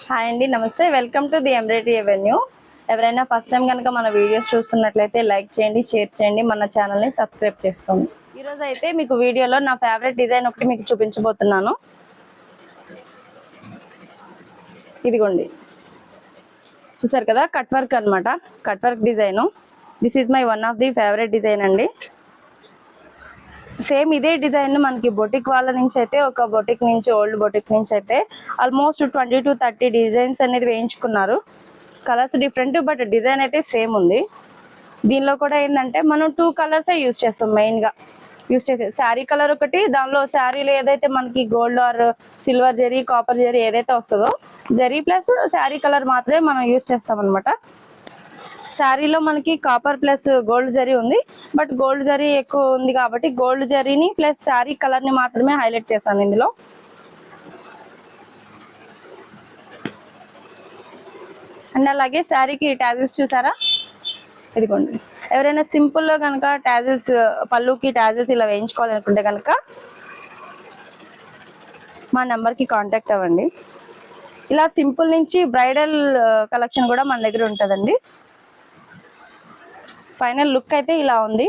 Hi అండి, నమస్తే. Welcome to the embroidery avenue. ఎవరైనా ఫస్ట్ టైం కనుక మన వీడియోస్ చూస్తున్నట్లయితే లైక్ చేయండి, షేర్ చేయండి, మన ఛానల్ని సబ్స్క్రైబ్ చేసుకోండి. ఈరోజు అయితే మీకు వీడియోలో నా ఫేవరెట్ డిజైన్ ఒకటి మీకు చూపించబోతున్నాను. ఇదిగోండి, చూసారు కదా, కట్ వర్క్ అనమాట. Cut work design. This is my one of the favourite design అండి. సేమ్ ఇదే డిజైన్ మనకి బొటిక్ వాళ్ళ నుంచి అయితే, ఒక బొటిక్ నుంచి, ఓల్డ్ బొటిక్ నుంచి అయితే ఆల్మోస్ట్ 20 to 30 డిజైన్స్ అనేది వేయించుకున్నారు. కలర్స్ డిఫరెంట్, బట్ డిజైన్ అయితే సేమ్ ఉంది. దీనిలో కూడా ఏంటంటే మనం 2 కలర్సే యూజ్ చేస్తాం. మెయిన్గా యూజ్ చేసేది శారీ కలర్ ఒకటి, దానిలో శారీలో ఏదైతే మనకి gold or silver zari, copper zari ఏదైతే వస్తుందో, జరీ ప్లస్ శారీ కలర్ మాత్రమే మనం యూజ్ చేస్తాం అనమాట. శారీలో మనకి కాపర్ ప్లస్ గోల్డ్ జరీ ఉంది, బట్ గోల్డ్ జరీ ఎక్కువ ఉంది కాబట్టి గోల్డ్ జరీని ప్లస్ శారీ కలర్ ని మాత్రమే హైలైట్ చేశాను ఇందులో. అండ్ అలాగే శారీకి టాజిల్స్ చూసారా, ఇదిగోండి. ఎవరైనా సింపుల్ లో కనుక టాజిల్స్, పళ్ళుకి టాజిల్స్ ఇలా వేయించుకోవాలనుకుంటే కనుక మా నెంబర్కి కాంటాక్ట్ అవ్వండి. ఇలా సింపుల్ నుంచి బ్రైడల్ కలెక్షన్ కూడా మన దగ్గర ఉంటుందండి. ఫైనల్ లుక్ అయితే ఇలా ఉంది.